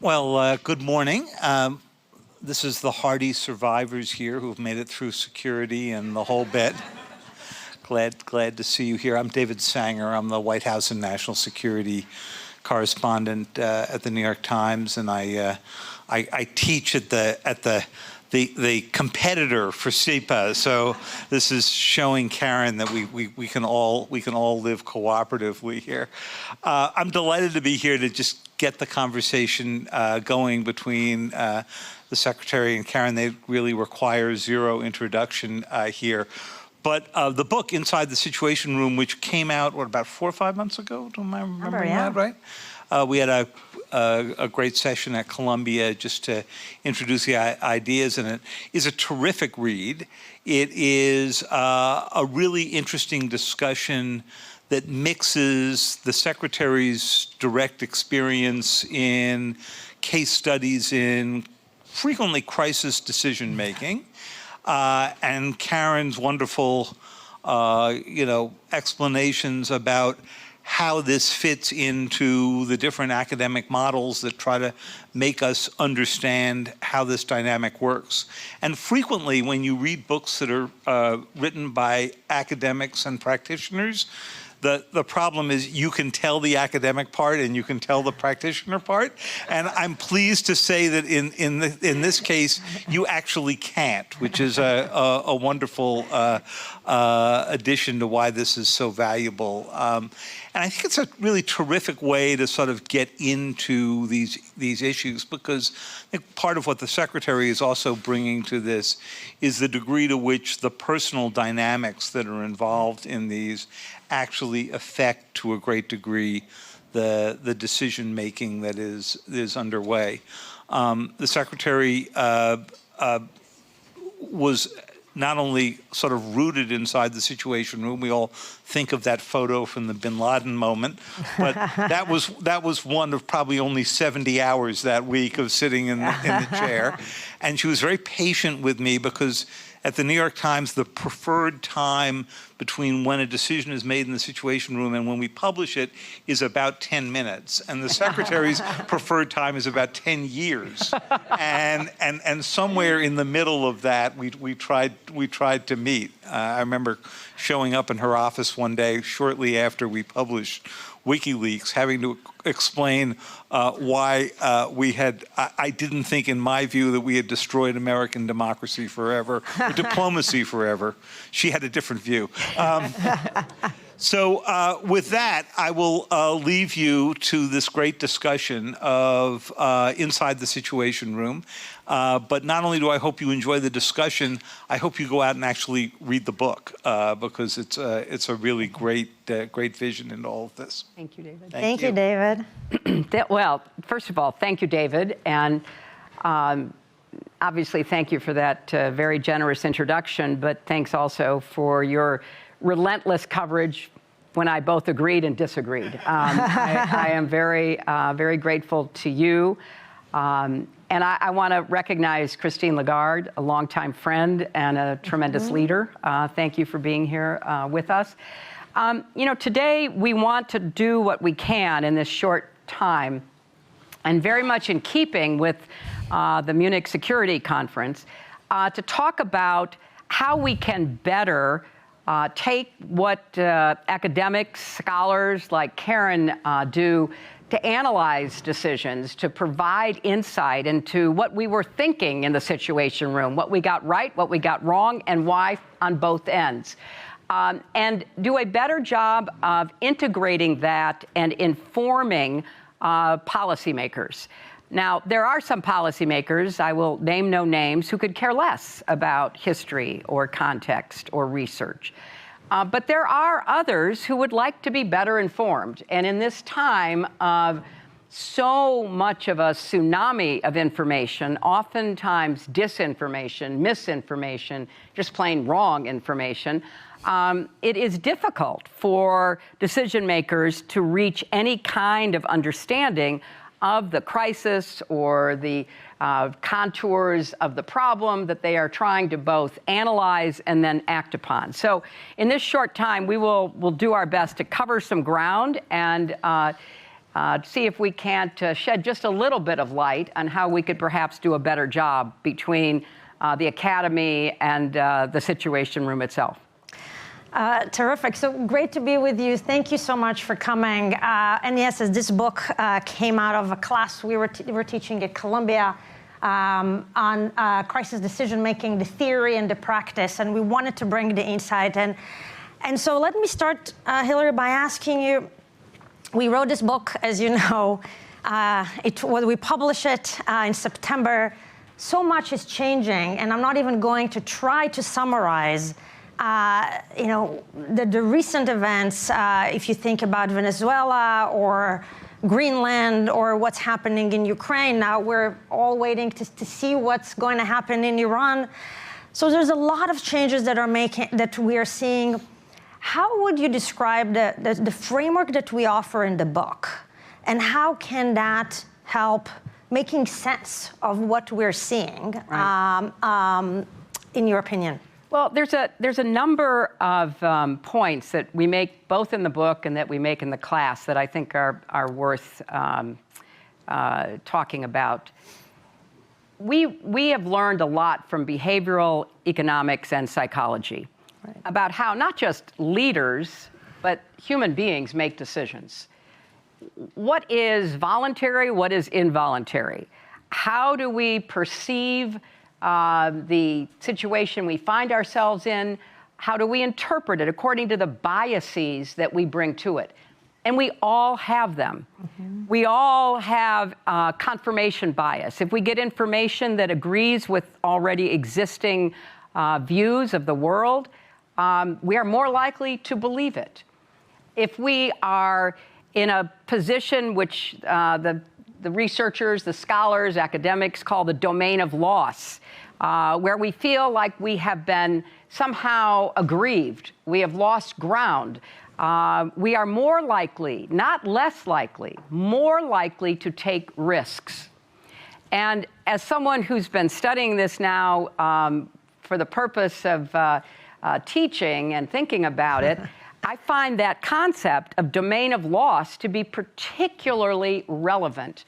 Well, good morning. This is the hardy survivors here who've made it through security and the whole bit. Glad to see you here. I'm David Sanger. I'm the White House and national security correspondent at the New York Times, and I teach at the competitor for SIPA. So this is showing Keren that we can all live cooperatively here. I'm delighted to be here to just get the conversation going between the Secretary and Keren. They really require zero introduction here. But the book, Inside the Situation Room, which came out, what, about 4 or 5 months ago? Am I remembering that right? We had a great session at Columbia just to introduce the ideas, and it is a terrific read. It is a really interesting discussion that mixes the Secretary's direct experience in case studies in frequently crisis decision-making, and Keren's wonderful, explanations about how this fits into the different academic models that try to make us understand how this dynamic works. And frequently, when you read books that are written by academics and practitioners, the problem is you can tell the academic part and you can tell the practitioner part. And I'm pleased to say that in this case, you actually can't, which is a wonderful addition to why this is so valuable. And I think it's a really terrific way to sort of get into these issues, because I think part of what the Secretary is also bringing to this is the degree to which the personal dynamics that are involved in these actually affect, to a great degree, the decision-making that is underway. The Secretary was not only sort of rooted inside the Situation Room. We all think of that photo from the bin Laden moment, but that was one of probably only 70 hours that week of sitting in the chair. And she was very patient with me, because at the New York Times, the preferred time between when a decision is made in the Situation Room and when we publish it is about 10 minutes. And the Secretary's preferred time is about 10 years. And somewhere in the middle of that, we tried to meet. I remember showing up in her office one day shortly after we published WikiLeaks, having to explain why I didn't think, in my view, that we had destroyed American democracy forever, or diplomacy forever. She had a different view. So with that, I will leave you to this great discussion of Inside the Situation Room. But not only do I hope you enjoy the discussion, I hope you go out and actually read the book, because it's a really great vision in all of this. Thank you, David. Thank you, David. Well, first of all, thank you, David. And obviously, thank you for that very generous introduction, but thanks also for your relentless coverage when I both agreed and disagreed. I am very, very grateful to you. And I want to recognize Christine Lagarde, a longtime friend and a tremendous leader. Thank you for being here with us. Today we want to do what we can in this short time, and very much in keeping with the Munich Security Conference, to talk about how we can better take what academics, scholars like Keren do to analyze decisions, to provide insight into what we were thinking in the Situation Room, what we got right, what we got wrong, and why on both ends. And do a better job of integrating that and informing policymakers. Now, there are some policymakers, I will name no names, who could care less about history or context or research. But there are others who would like to be better informed. And in this time of so much of a tsunami of information, oftentimes disinformation, misinformation, just plain wrong information, it is difficult for decision makers to reach any kind of understanding of the crisis or the contours of the problem that they are trying to both analyze and then act upon. So in this short time, we'll do our best to cover some ground and see if we can't shed just a little bit of light on how we could perhaps do a better job between the academy and the Situation Room itself. Terrific. So great to be with you. Thank you so much for coming. And yes, as this book came out of a class we were teaching at Columbia on crisis decision-making, the theory and the practice, and we wanted to bring the insight. And so let me start, Hillary, by asking you, we wrote this book, as you know, we published it in September. So much is changing, and I'm not even going to try to summarize the recent events, if you think about Venezuela or Greenland or what's happening in Ukraine. Now we're all waiting to see what's going to happen in Iran. So there's a lot of changes that we are seeing. How would you describe the framework that we offer in the book? And how can that help making sense of what we're seeing, right, in your opinion? Well, there's a number of points that we make both in the book and that we make in the class that I think are worth talking about. We have learned a lot from behavioral economics and psychology, right, about how not just leaders, but human beings make decisions. What is voluntary? What is involuntary? How do we perceive the situation we find ourselves in? How do we interpret it according to the biases that we bring to it? And we all have them. Mm-hmm. We all have confirmation bias. If we get information that agrees with already existing views of the world, we are more likely to believe it. If we are in a position which the researchers, the scholars, academics call the domain of loss, where we feel like we have been somehow aggrieved, we have lost ground, we are more likely, not less likely, more likely to take risks. And as someone who's been studying this now for the purpose of teaching and thinking about it, I find that concept of domain of loss to be particularly relevant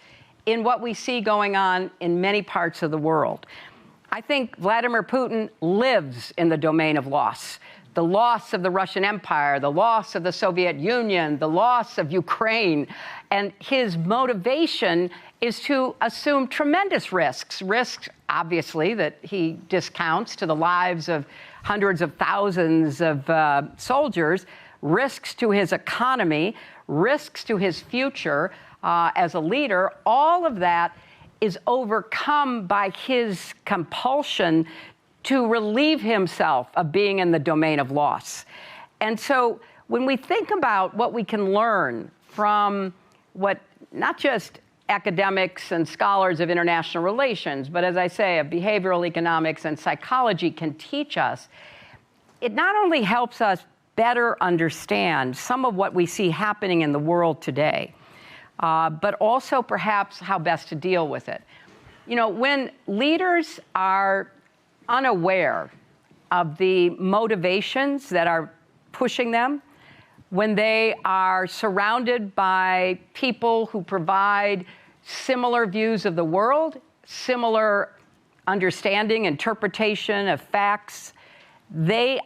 in what we see going on in many parts of the world. I think Vladimir Putin lives in the domain of loss. The loss of the Russian Empire, the loss of the Soviet Union, the loss of Ukraine. And his motivation is to assume tremendous risks. Risks, obviously, that he discounts to the lives of hundreds of thousands of soldiers, risks to his economy, risks to his future as a leader. All of that is overcome by his compulsion to relieve himself of being in the domain of loss. And so when we think about what we can learn from what not just academics and scholars of international relations, but as I say, of behavioral economics and psychology can teach us, it not only helps us better understand some of what we see happening in the world today, but also perhaps how best to deal with it. You know, when leaders are unaware of the motivations that are pushing them, when they are surrounded by people who provide similar views of the world, similar understanding, interpretation of facts, they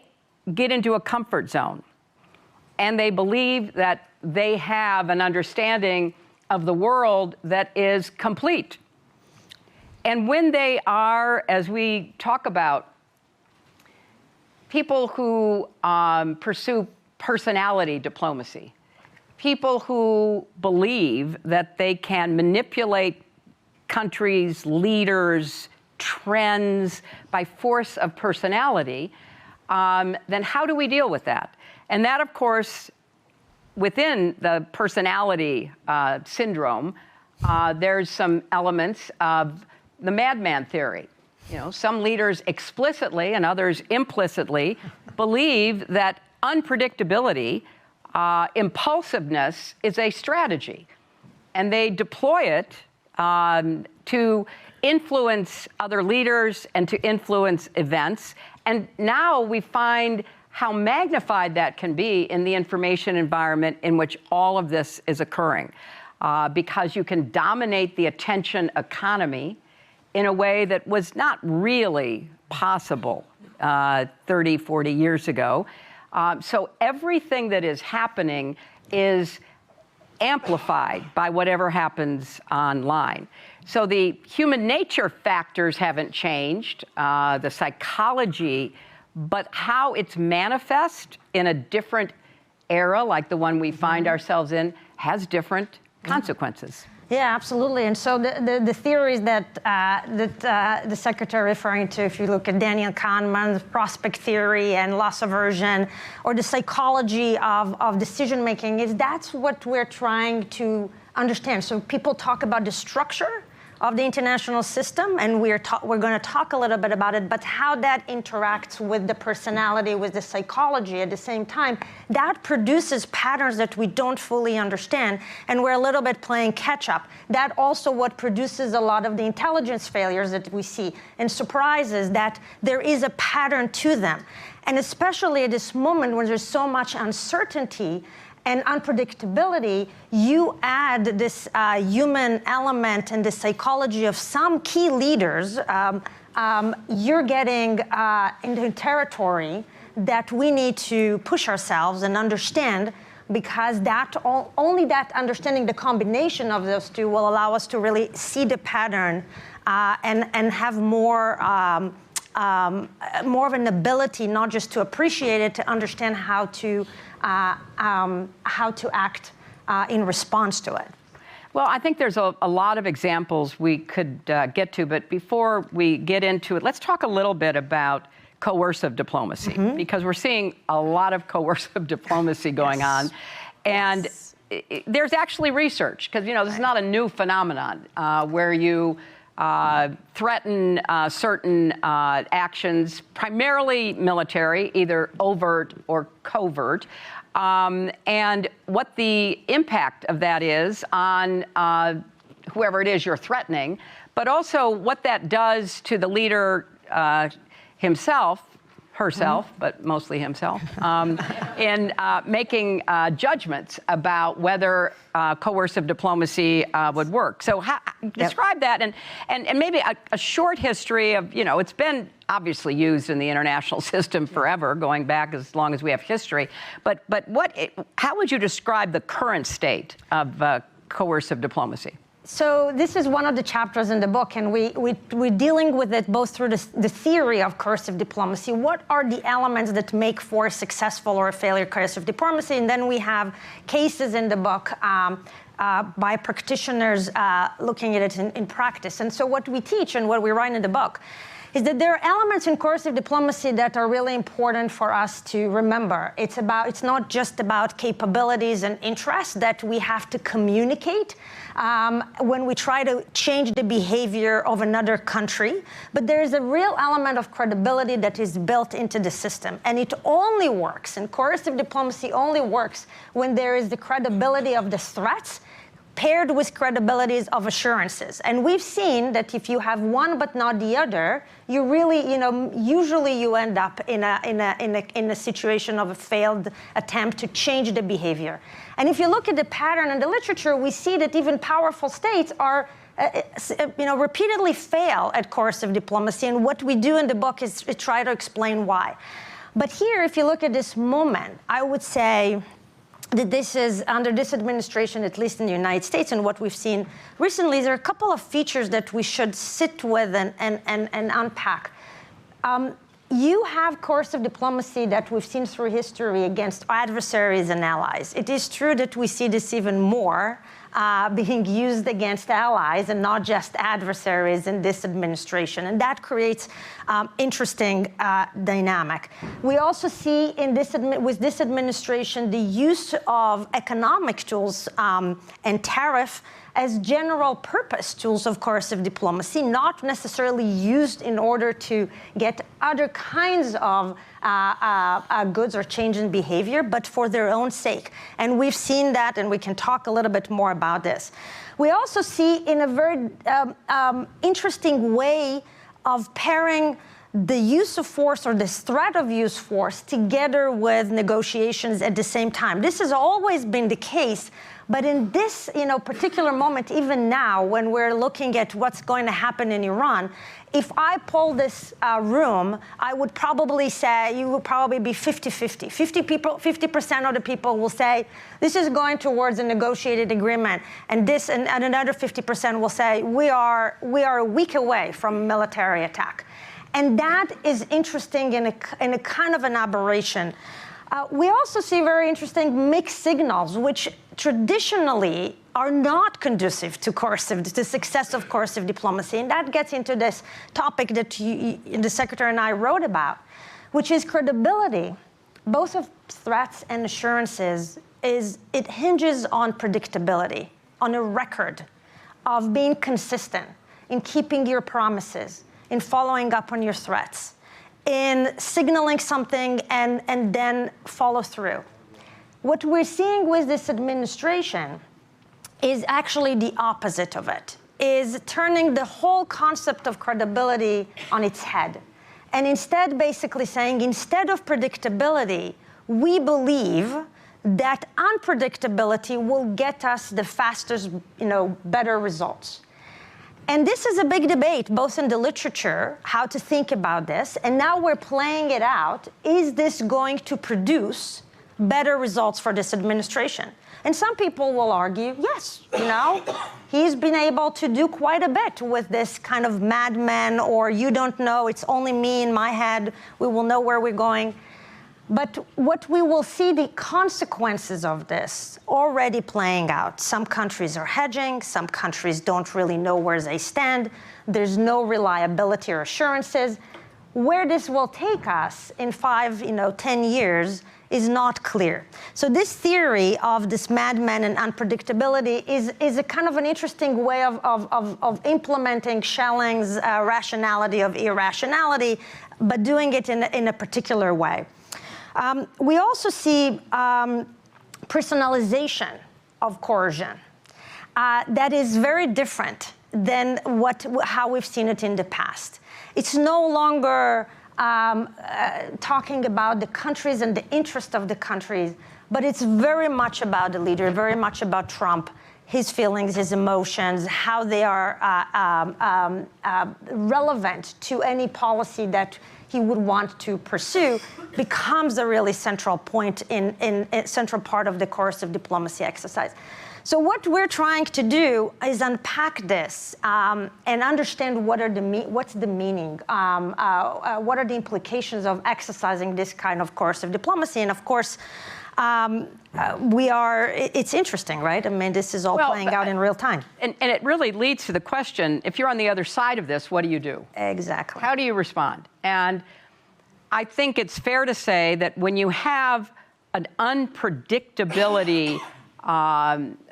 get into a comfort zone. And they believe that they have an understanding of the world that is complete. And when they are, as we talk about, people who pursue personality diplomacy, people who believe that they can manipulate countries, leaders, trends by force of personality, then how do we deal with that? And that, of course, within the personality syndrome, there's some elements of the madman theory. You know, some leaders explicitly and others implicitly believe that unpredictability, impulsiveness is a strategy, and they deploy it to influence other leaders and to influence events. And now we find how magnified that can be in the information environment in which all of this is occurring. because you can dominate the attention economy in a way that was not really possible 30, 40 years ago. So everything that is happening is amplified by whatever happens online. So the human nature factors haven't changed, the psychology, but how it's manifest in a different era, like the one we find ourselves in, has different consequences. Yeah, absolutely. And so the theories that the secretary referring to, if you look at Daniel Kahneman's prospect theory and loss aversion, or the psychology of decision making, is that's what we're trying to understand. So people talk about the structure of the international system, and we're going to talk a little bit about it, but how that interacts with the personality, with the psychology at the same time, that produces patterns that we don't fully understand, and we're a little bit playing catch up. That also what produces a lot of the intelligence failures that we see, and surprises that there is a pattern to them. And especially at this moment when there's so much uncertainty and unpredictability, you add this human element and the psychology of some key leaders, you're getting into territory that we need to push ourselves and understand, because only that understanding the combination of those two will allow us to really see the pattern and have more of an ability not just to appreciate it, to understand how to act in response to it. Well, I think there's a lot of examples we could get to, but before we get into it, let's talk a little bit about coercive diplomacy, because we're seeing a lot of coercive diplomacy going on. And there's actually research, because this is not a new phenomenon, where you threaten certain actions, primarily military, either overt or covert, and what the impact of that is on whoever it is you're threatening, but also what that does to the leader himself, herself, but mostly himself, in making judgments about whether coercive diplomacy would work. So describe that, and maybe a short history of, it's been obviously used in the international system forever, going back as long as we have history, but how would you describe the current state of coercive diplomacy? So this is one of the chapters in the book, and we're dealing with it both through the theory of coercive diplomacy. What are the elements that make for a successful or a failure coercive diplomacy? And then we have cases in the book by practitioners looking at it in practice. And so what we teach and what we write in the book is that there are elements in coercive diplomacy that are really important for us to remember. It's not just about capabilities and interests that we have to communicate when we try to change the behavior of another country, but there is a real element of credibility that is built into the system. And it only works, and coercive diplomacy only works when there is the credibility of the threats paired with credibilities of assurances. And we've seen that if you have one but not the other, you really, usually you end up in a situation of a failed attempt to change the behavior. And if you look at the pattern in the literature, we see that even powerful states are repeatedly fail at coercive diplomacy. And what we do in the book is try to explain why. But here, if you look at this moment, I would say that this is, under this administration, at least in the United States, and what we've seen recently, there are a couple of features that we should sit with and unpack. You have coercive diplomacy that we've seen through history against adversaries and allies. It is true that we see this even more being used against allies and not just adversaries in this administration. And that creates interesting dynamic. We also see with this administration the use of economic tools and tariff as general purpose tools of coercive diplomacy, not necessarily used in order to get other kinds of goods or change in behavior, but for their own sake. And we've seen that, and we can talk a little bit more about this. We also see in a very interesting way of pairing the use of force or this threat of use force together with negotiations at the same time. This has always been the case, but in this particular moment, even now, when we're looking at what's going to happen in Iran, if I poll this room, I would probably say you will probably be 50-50. 50% of the people will say this is going towards a negotiated agreement, and another 50% will say we are a week away from a military attack. And that is interesting in a kind of an aberration. We also see very interesting mixed signals, which traditionally are not conducive to the success of coercive diplomacy. And that gets into this topic that the Secretary and I wrote about, which is credibility, both of threats and assurances, it hinges on predictability, on a record of being consistent in keeping your promises, in following up on your threats, in signaling something and then follow through. What we're seeing with this administration is actually the opposite of it, is turning the whole concept of credibility on its head. And instead basically saying, instead of predictability, we believe that unpredictability will get us the fastest, better results. And this is a big debate, both in the literature, how to think about this, and now we're playing it out. Is this going to produce better results for this administration? And some people will argue, yes, he's been able to do quite a bit with this kind of madman, or you don't know, it's only me in my head, we will know where we're going. But what we will see the consequences of this already playing out. Some countries are hedging, some countries don't really know where they stand. There's no reliability or assurances. Where this will take us in 5, 10 years is not clear. So this theory of this madman and unpredictability is a kind of an interesting way of implementing Schelling's rationality of irrationality, but doing it in a particular way. We also see personalization of coercion that is very different than how we've seen it in the past. It's no longer talking about the countries and the interest of the countries, but it's very much about the leader, very much about Trump, his feelings, his emotions, how they are relevant to any policy that he would want to pursue, becomes a really central point in central part of the coercive diplomacy exercise. So what we're trying to do is unpack this and understand what's the meaning, what are the implications of exercising this kind of coercive diplomacy. And of course, it's interesting, right? I mean, this is all playing out in real time. And it really leads to the question, if you're on the other side of this, what do you do? Exactly. How do you respond? And I think it's fair to say that when you have an unpredictability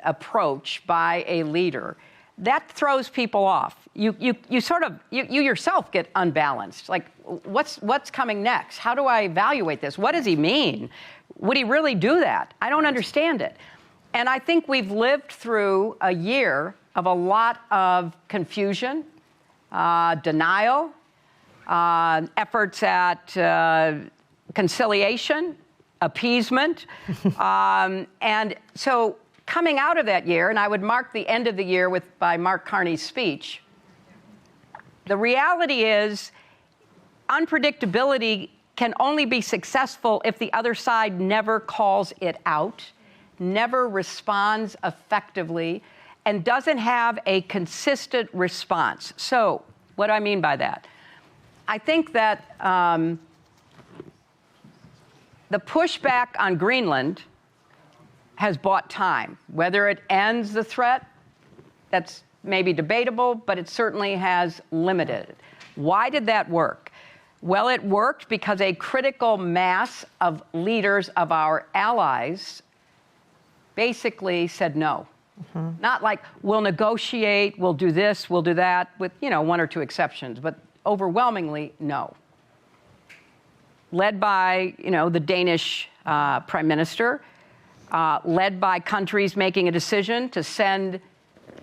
approach by a leader, that throws people off. You yourself get unbalanced. Like, what's coming next? How do I evaluate this? What does he mean? Would he really do that? I don't understand it. And I think we've lived through a year of a lot of confusion, denial, efforts at conciliation, appeasement. And so coming out of that year, and I would mark the end of the year by Mark Carney's speech, the reality is unpredictability can only be successful if the other side never calls it out, never responds effectively, and doesn't have a consistent response. So what do I mean by that? I think that the pushback on Greenland has bought time. Whether it ends the threat, that's maybe debatable, but it certainly has limited it. Why did that work? Well, it worked because a critical mass of leaders of our allies basically said no. Mm-hmm. Not like, we'll negotiate, we'll do this, we'll do that, with one or two exceptions, but overwhelmingly no. Led by the Danish prime minister, led by countries making a decision to send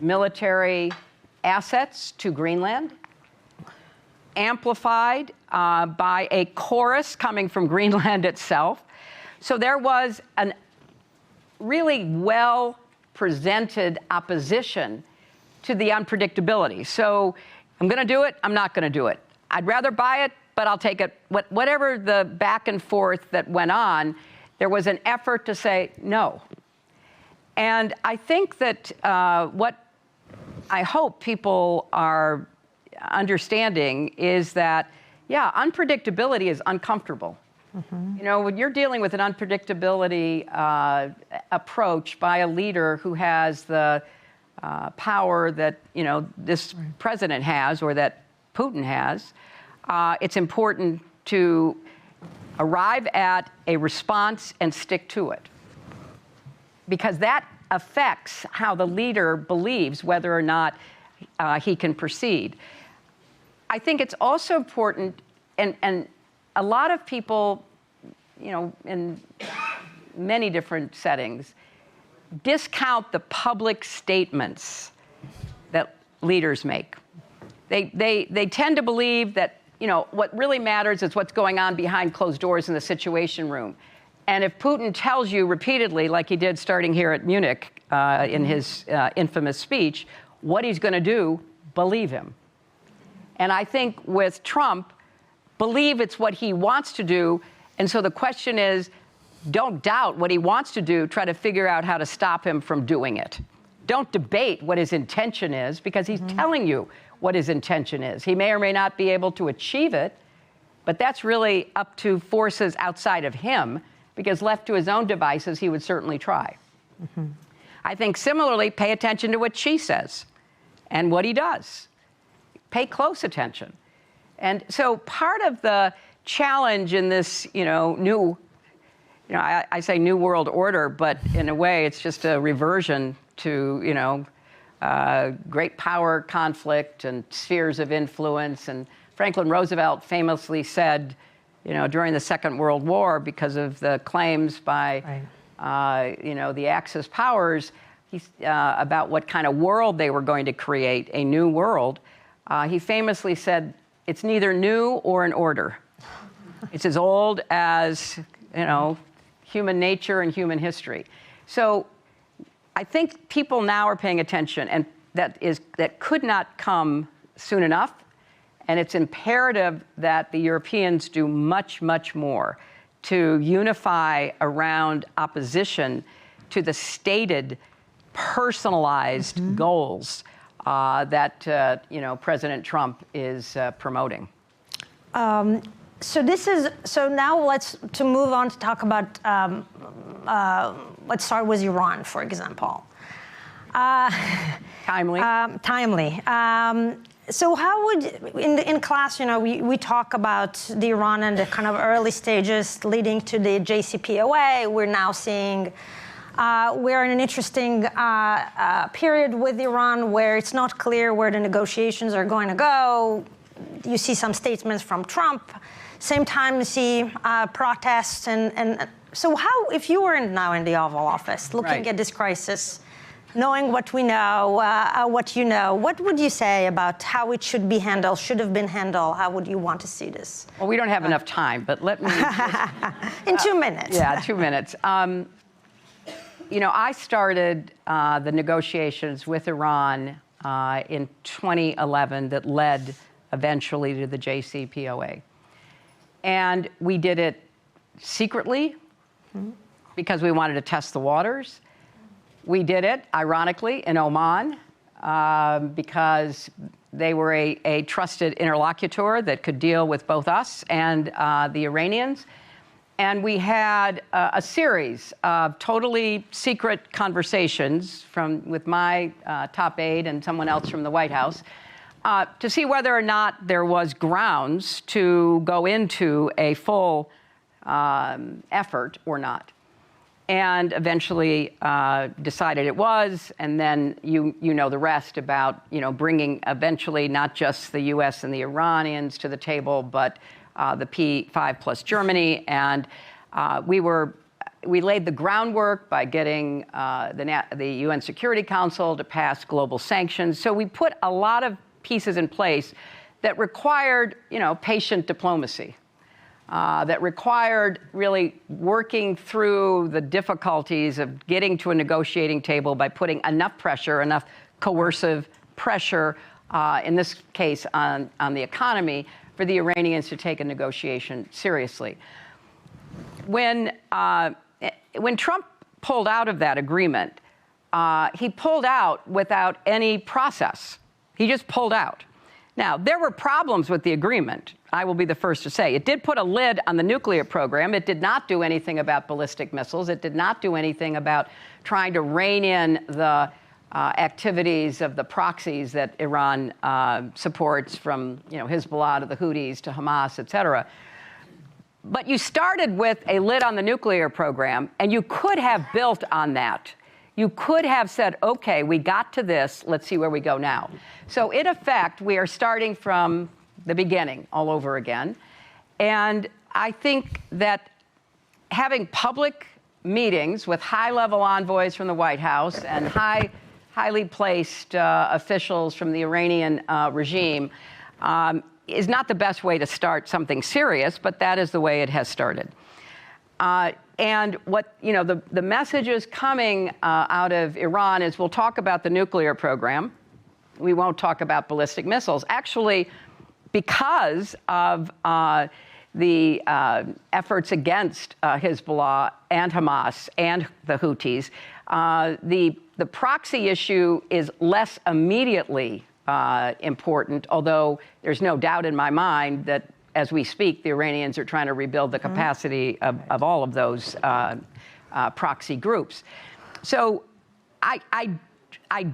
military assets to Greenland, amplified by a chorus coming from Greenland itself. So there was a really well-presented opposition to the unpredictability. So I'm going to do it, I'm not going to do it. I'd rather buy it, but I'll take it. Whatever the back and forth that went on, there was an effort to say no. And I think that what I hope people are understanding is that, yeah, unpredictability is uncomfortable. Mm-hmm. You know, when you're dealing with an unpredictability approach by a leader who has the power that, you know, this president has or that Putin has, it's important to arrive at a response and stick to it. Because that affects how the leader believes whether or not he can proceed. I think it's also important, and a lot of people, you know, in many different settings, discount the public statements that leaders make. They tend to believe that, you know, what really matters is what's going on behind closed doors in the Situation Room. And if Putin tells you repeatedly, like he did starting here at Munich in his infamous speech, what he's going to do, believe him. And I think with Trump, believe it's what he wants to do. And so the question is, don't doubt what he wants to do, try to figure out how to stop him from doing it. Don't debate what his intention is, because he's telling you what his intention is. He may or may not be able to achieve it, but that's really up to forces outside of him, because left to his own devices, he would certainly try. Mm-hmm. I think similarly, pay attention to what she says and what he does. Pay close attention. And so part of the challenge in this, you know, new, you know, I say new world order, but in a way it's just a reversion to, you know, great power conflict and spheres of influence. And Franklin Roosevelt famously said, you know, during the Second World War, because of the claims by, you know, the Axis powers about what kind of world they were going to create, a new world, he famously said, it's neither new or an order. It's as old as, you know, human nature and human history. So I think people now are paying attention, and that could not come soon enough. And it's imperative that the Europeans do much, much more to unify around opposition to the stated, personalized goals that you know, President Trump is promoting. So now let's move on to talk about. Let's start with Iran, for example. Timely. Timely. So how would, in class, you know, we talk about the Iran and the kind of early stages leading to the JCPOA. We're now seeing, we're in an interesting period with Iran where it's not clear where the negotiations are going to go. You see some statements from Trump. Same time you see protests. And so how, if you were now in the Oval Office looking at this crisis, knowing what we know, what you know, what would you say about how it should be handled, should have been handled? How would you want to see this? Well, we don't have enough time, but let me just, in 2 minutes. Yeah, 2 minutes. You know, I started the negotiations with Iran in 2011 that led eventually to the JCPOA. And we did it secretly because we wanted to test the waters. We did it, ironically, in Oman because they were a trusted interlocutor that could deal with both us and the Iranians. And we had a series of totally secret conversations with my top aide and someone else from the White House to see whether or not there was grounds to go into a full effort or not. And eventually decided it was, and then you know the rest about, you know, bringing eventually not just the U.S. and the Iranians to the table, but the P5 plus Germany, and we laid the groundwork by getting the UN Security Council to pass global sanctions. So we put a lot of pieces in place that required, patient diplomacy, that required really working through the difficulties of getting to a negotiating table by putting enough pressure, enough coercive pressure, in this case on the economy, for the Iranians to take a negotiation seriously. When Trump pulled out of that agreement, he pulled out without any process. He just pulled out. Now, there were problems with the agreement, I will be the first to say. It did put a lid on the nuclear program. It did not do anything about ballistic missiles. It did not do anything about trying to rein in the activities of the proxies that Iran supports, from Hezbollah to the Houthis to Hamas, et cetera. But you started with a lid on the nuclear program, and you could have built on that. You could have said, okay, we got to this, let's see where we go now. So in effect, we are starting from the beginning all over again. And I think that having public meetings with high-level envoys from the White House and highly placed officials from the Iranian regime is not the best way to start something serious, but that is the way it has started. And what, the messages coming out of Iran is, we'll talk about the nuclear program. We won't talk about ballistic missiles. Actually, because of the efforts against Hezbollah and Hamas and the Houthis, the proxy issue is less immediately important, although there's no doubt in my mind that as we speak, the Iranians are trying to rebuild the capacity of all of those proxy groups. So I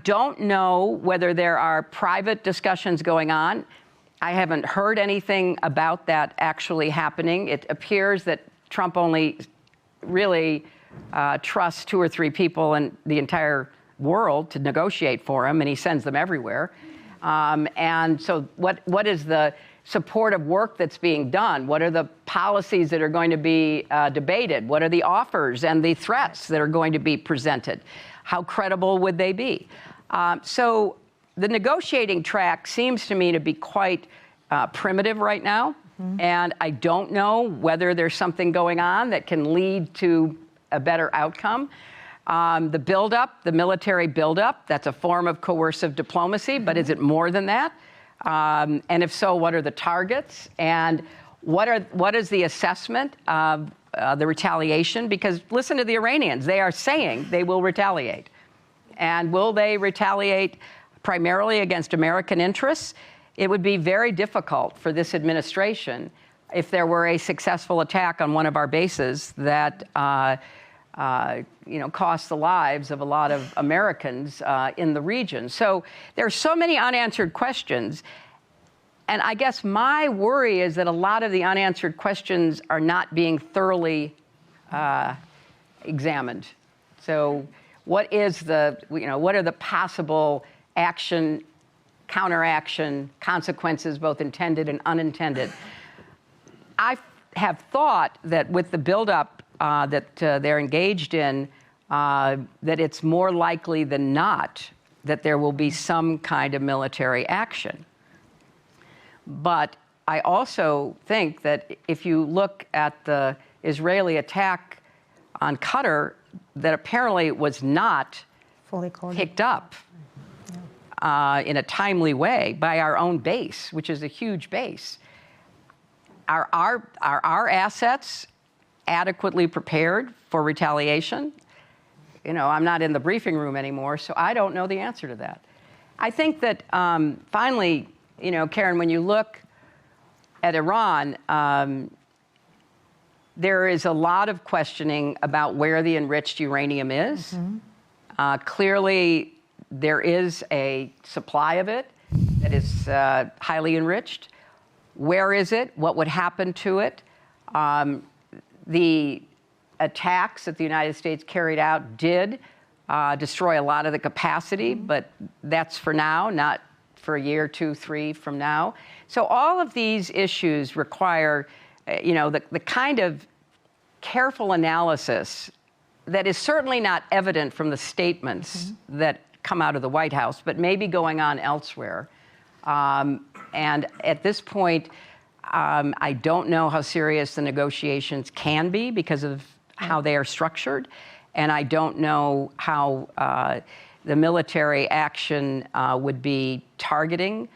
don't know whether there are private discussions going on. I haven't heard anything about that actually happening. It appears that Trump only really trusts 2 or 3 people in the entire world to negotiate for him, and he sends them everywhere. And so what is the supportive work that's being done? What are the policies that are going to be debated? What are the offers and the threats that are going to be presented? How credible would they be? So the negotiating track seems to me to be quite primitive right now. And I don't know whether there's something going on that can lead to a better outcome. The buildup, the military buildup, that's a form of coercive diplomacy, but is it more than that? And if so, what are the targets? And what is the assessment of the retaliation? Because listen to the Iranians, they are saying they will retaliate. And will they retaliate primarily against American interests? It would be very difficult for this administration if there were a successful attack on one of our bases that cost the lives of a lot of Americans in the region. So there are so many unanswered questions. And I guess my worry is that a lot of the unanswered questions are not being thoroughly examined. So what is what are the possible action, counteraction, consequences, both intended and unintended? I have thought that with the buildup that they're engaged in, that it's more likely than not that there will be some kind of military action. But I also think that if you look at the Israeli attack on Qatar, that apparently was not fully picked up in a timely way by our own base, which is a huge base. Are our assets adequately prepared for retaliation? I'm not in the briefing room anymore, so I don't know the answer to that. I think that finally, Keren, when you look at Iran, there is a lot of questioning about where the enriched uranium is. Clearly, there is a supply of it that is highly enriched. Where is it? What would happen to it? The attacks that the United States carried out did destroy a lot of the capacity, but that's for now, not for a year, 2, 3 from now. So all of these issues require, the kind of careful analysis that is certainly not evident from the statements that come out of the White House, but maybe going on elsewhere. And at this point, I don't know how serious the negotiations can be because of how they are structured. And I don't know how the military action would be targeting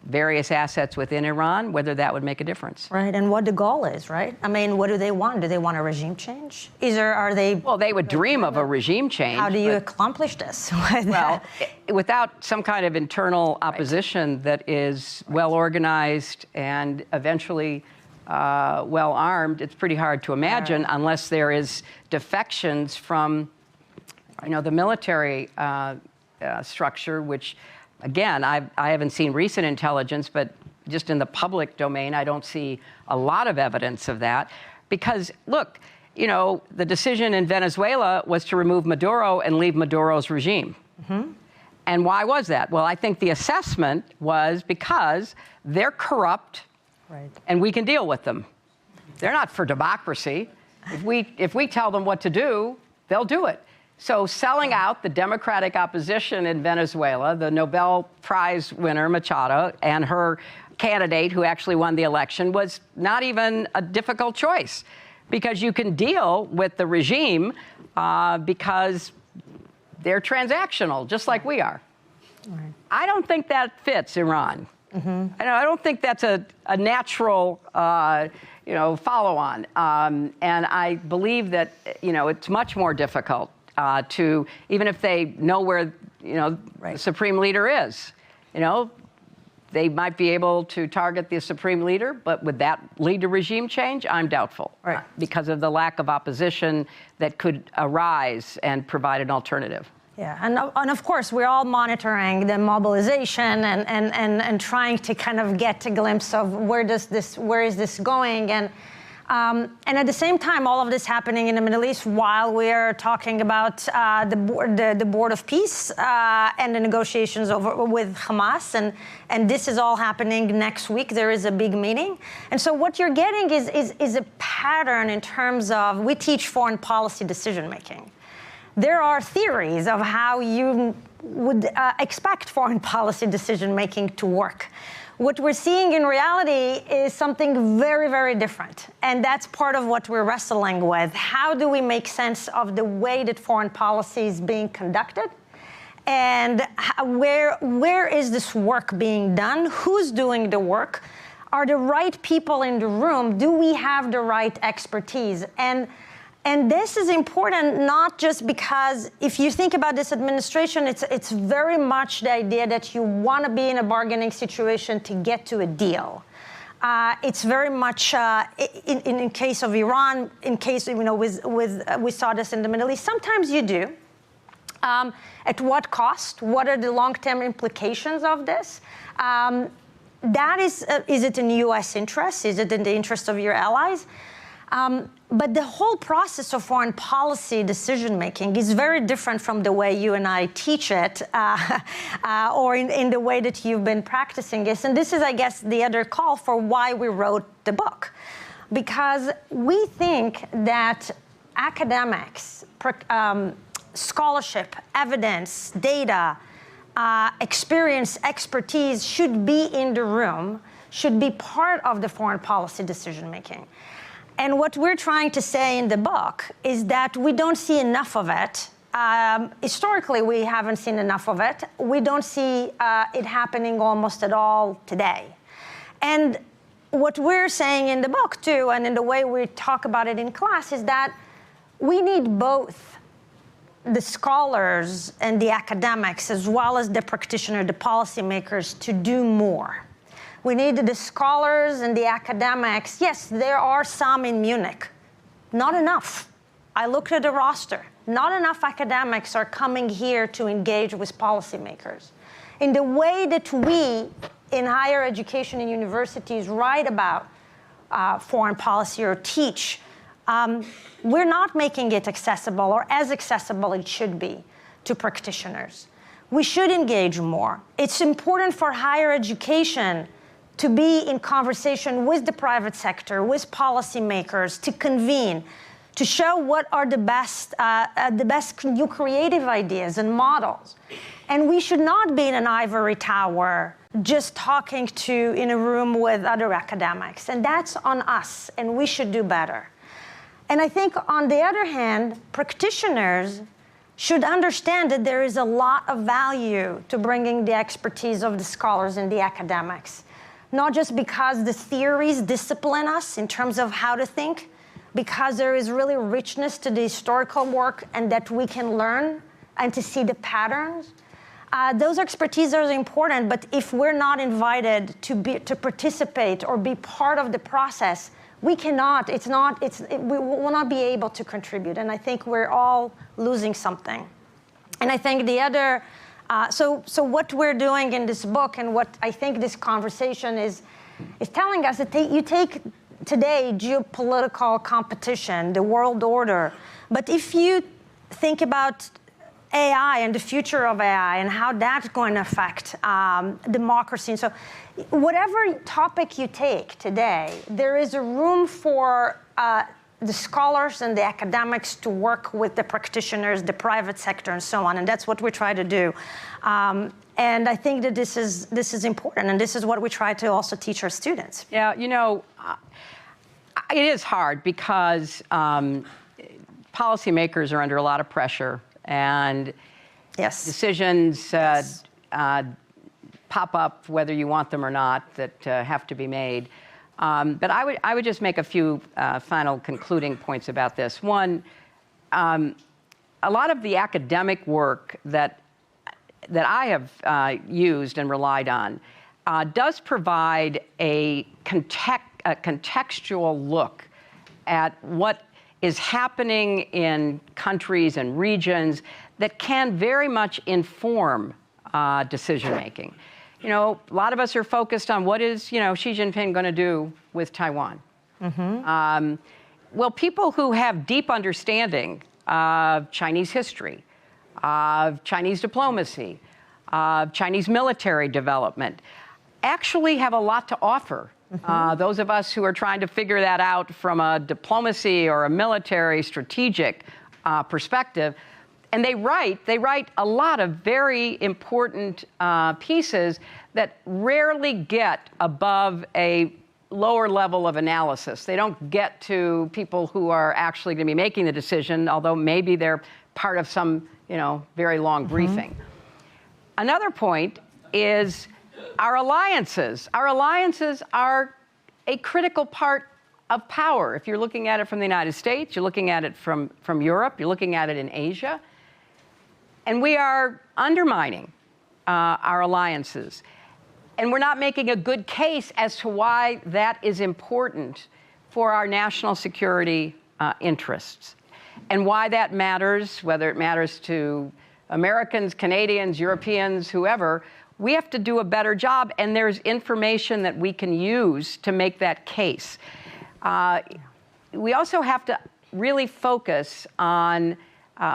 various assets within Iran, whether that would make a difference. Right, and what the goal is, right? I mean, what do they want? Do they want a regime change? Are they? Well, they would dream of a regime change. How do you accomplish this? Well, without some kind of internal opposition that is well organized and eventually well armed, it's pretty hard to imagine unless there is defections from, the military structure, which. Again, I haven't seen recent intelligence, but just in the public domain, I don't see a lot of evidence of that. Because, look, the decision in Venezuela was to remove Maduro and leave Maduro's regime. Mm-hmm. And why was that? Well, I think the assessment was because they're corrupt, and we can deal with them. They're not for democracy. If we tell them what to do, they'll do it. So selling out the democratic opposition in Venezuela, the Nobel Prize winner, Machado, and her candidate who actually won the election was not even a difficult choice because you can deal with the regime because they're transactional, just like we are. Right. I don't think that fits Iran. Mm-hmm. I don't think that's a natural follow-on. And I believe that, it's much more difficult to, even if they know where, the supreme leader is, they might be able to target the supreme leader, but would that lead to regime change? I'm doubtful because of the lack of opposition that could arise and provide an alternative. Yeah, and of course, we're all monitoring the mobilization and trying to kind of get a glimpse of where is this going, and at the same time, all of this happening in the Middle East while we're talking about the Board of Peace and the negotiations with Hamas, and this is all happening next week. There is a big meeting, and so what you're getting is a pattern in terms of, we teach foreign policy decision making. There are theories of how you would expect foreign policy decision making to work. What we're seeing in reality is something very, very different. And that's part of what we're wrestling with. How do we make sense of the way that foreign policy is being conducted? And where is this work being done? Who's doing the work? Are the right people in the room? Do we have the right expertise? And this is important not just because if you think about this administration, it's very much the idea that you want to be in a bargaining situation to get to a deal. It's very much in case of Iran, in case we saw this in the Middle East. Sometimes you do. At what cost? What are the long-term implications of this? That is it in U.S. interest? Is it in the interest of your allies? But the whole process of foreign policy decision-making is very different from the way you and I teach it or in the way that you've been practicing it. And this is, I guess, the other call for why we wrote the book. Because we think that academics, scholarship, evidence, data, experience, expertise should be in the room, should be part of the foreign policy decision-making. And what we're trying to say in the book is that we don't see enough of it. Historically, we haven't seen enough of it. We don't see it happening almost at all today. And what we're saying in the book, too, and in the way we talk about it in class, is that we need both the scholars and the academics, as well as the practitioner, the policymakers, to do more. We need the scholars and the academics. Yes, there are some in Munich. Not enough. I looked at the roster. Not enough academics are coming here to engage with policymakers. In the way that we, in higher education and universities, write about foreign policy or teach, we're not making it accessible or as accessible it should be to practitioners. We should engage more. It's important for higher education to be in conversation with the private sector, with policymakers, to convene, to show what are the best new creative ideas and models. And we should not be in an ivory tower just talking to in a room with other academics. And that's on us, and we should do better. And I think on the other hand, practitioners should understand that there is a lot of value to bringing the expertise of the scholars and the academics. Not just because the theories discipline us in terms of how to think, because there is really richness to the historical work and that we can learn and to see the patterns. Those expertise are important, but if we're not invited to participate or be part of the process, we cannot, we will not be able to contribute. And I think we're all losing something. And I think the other, so what we're doing in this book and what I think this conversation is telling us that you take today geopolitical competition, the world order, but if you think about AI and the future of AI and how that's going to affect democracy. And so whatever topic you take today, there is a room for the scholars and the academics to work with the practitioners, the private sector, and so on. And that's what we try to do. And I think that this is important, and this is what we try to also teach our students. Yeah, you know, it is hard because policymakers are under a lot of pressure. And yes, decisions pop up, whether you want them or not, that have to be made. But I would just make a few final concluding points about this. One, a lot of the academic work that I have used and relied on does provide a contextual look at what is happening in countries and regions that can very much inform decision-making. You know, a lot of us are focused on what is, Xi Jinping going to do with Taiwan? Mm-hmm. Well, people who have deep understanding of Chinese history, of Chinese diplomacy, of Chinese military development, actually have a lot to offer. Mm-hmm. Those of us who are trying to figure that out from a diplomacy or a military strategic perspective, and they write a lot of very important pieces that rarely get above a lower level of analysis. They don't get to people who are actually going to be making the decision, although maybe they're part of some, very long briefing. Mm-hmm. Another point is our alliances. Our alliances are a critical part of power. If you're looking at it from the United States, you're looking at it from Europe, you're looking at it in Asia. And we are undermining our alliances. And we're not making a good case as to why that is important for our national security interests. And why that matters, whether it matters to Americans, Canadians, Europeans, whoever, we have to do a better job, and there's information that we can use to make that case. We also have to really focus on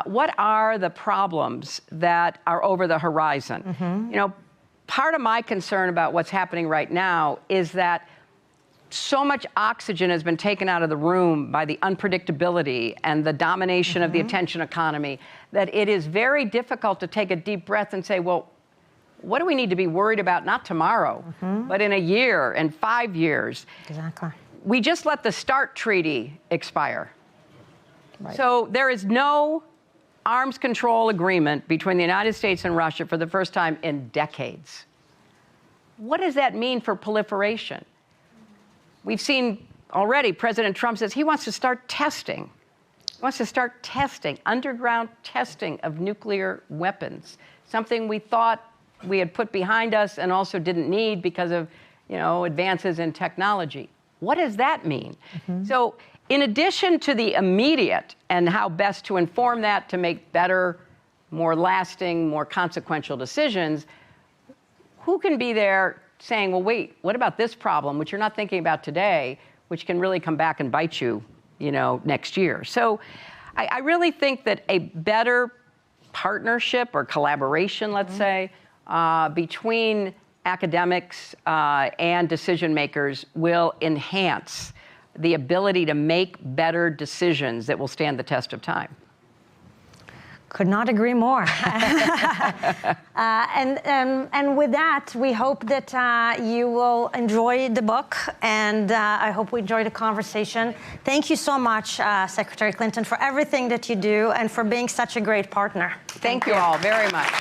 what are the problems that are over the horizon. Mm-hmm. Part of my concern about what's happening right now is that so much oxygen has been taken out of the room by the unpredictability and the domination mm-hmm. of the attention economy that it is very difficult to take a deep breath and say, well, what do we need to be worried about, not tomorrow, mm-hmm. but in a year and 5 years? Exactly. We just let the START treaty expire. Right. So there is no arms control agreement between the United States and Russia for the first time in decades. What does that mean for proliferation? We've seen already President Trump says he wants to start testing. He wants to start testing, underground testing of nuclear weapons, something we thought we had put behind us and also didn't need because of, advances in technology. What does that mean? Mm-hmm. So in addition to the immediate and how best to inform that to make better, more lasting, more consequential decisions, who can be there saying, well, wait, what about this problem, which you're not thinking about today, which can really come back and bite you, next year? So I really think that a better partnership or collaboration, let's say, between academics and decision makers will enhance the ability to make better decisions that will stand the test of time. Could not agree more. And with that, we hope that you will enjoy the book, and I hope we enjoy the conversation. Thank you so much, Secretary Clinton, for everything that you do and for being such a great partner. Thank you all very much.